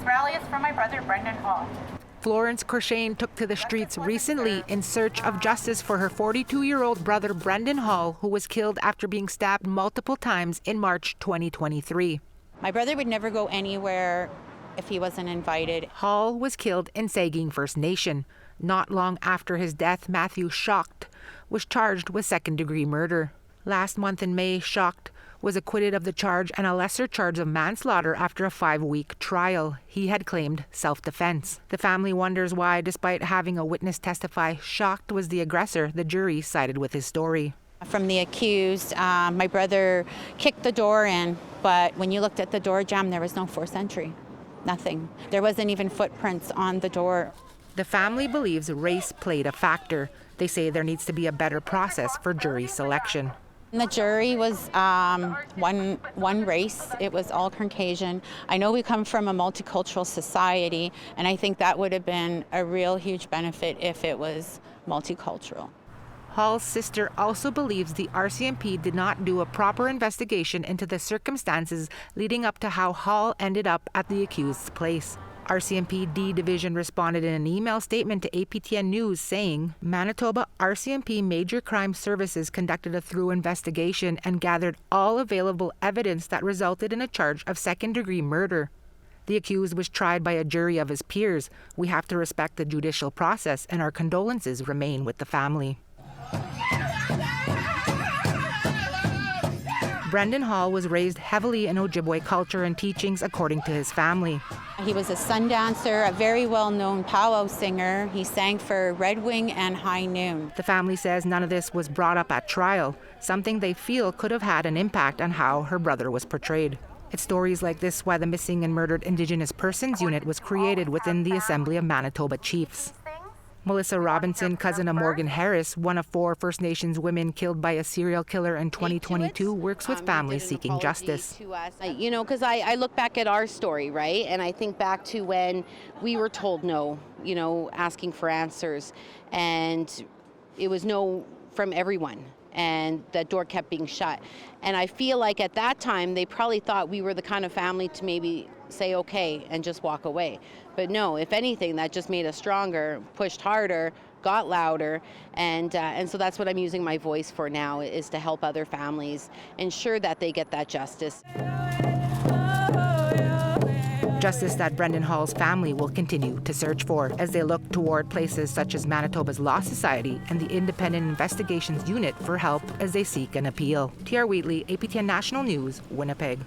rally is for my brother, Brendan Hall. Florence Corshane took to the streets recently in search of justice for her 42-year-old brother, Brendan Hall, who was killed after being stabbed multiple times in March 2023. My brother would never go anywhere if he wasn't invited. Hall was killed in Saging First Nation. Not long after his death, Matthew Schacht was charged with second-degree murder. Last month in May, Schacht was acquitted of the charge and a lesser charge of manslaughter after a 5-week trial. He had claimed self-defense. The family wonders why, despite having a witness testify Schacht was the aggressor, the jury sided with his story. From the accused, my brother kicked the door in, but when you looked at the door jamb, there was no forced entry. Nothing. There wasn't even footprints on the door. The family believes race played a factor. They say there needs to be a better process for jury selection. The jury was one race. It was all Caucasian. I know we come from a multicultural society, and I think that would have been a real huge benefit if it was multicultural. Hall's sister also believes the RCMP did not do a proper investigation into the circumstances leading up to how Hall ended up at the accused's place. RCMP D Division responded in an email statement to APTN News saying, Manitoba RCMP Major Crime Services conducted a thorough investigation and gathered all available evidence that resulted in a charge of second-degree murder. The accused was tried by a jury of his peers. We have to respect the judicial process, and our condolences remain with the family. Brendan Hall was raised heavily in Ojibwe culture and teachings, according to his family. He was a sun dancer, a very well-known powwow singer. He sang for Red Wing and High Noon. The family says none of this was brought up at trial, something they feel could have had an impact on how her brother was portrayed. It's stories like this why the Missing and Murdered Indigenous Persons Unit was created within the Assembly of Manitoba Chiefs. Melissa Robinson, cousin of Morgan Harris, one of 4 First Nations women killed by a serial killer in 2022, works with families seeking justice. You know, because I look back at our story, right? And I think back to when we were told no, you know, asking for answers. And it was no from everyone. And that door kept being shut. And I feel like at that time, they probably thought we were the kind of family to maybe say okay and just walk away. But no, if anything, that just made us stronger, pushed harder, got louder, and so that's what I'm using my voice for now, is to help other families ensure that they get that justice. Justice that Brendan Hall's family will continue to search for as they look toward places such as Manitoba's Law Society and the Independent Investigations Unit for help as they seek an appeal. T.R. Wheatley, APTN National News, Winnipeg.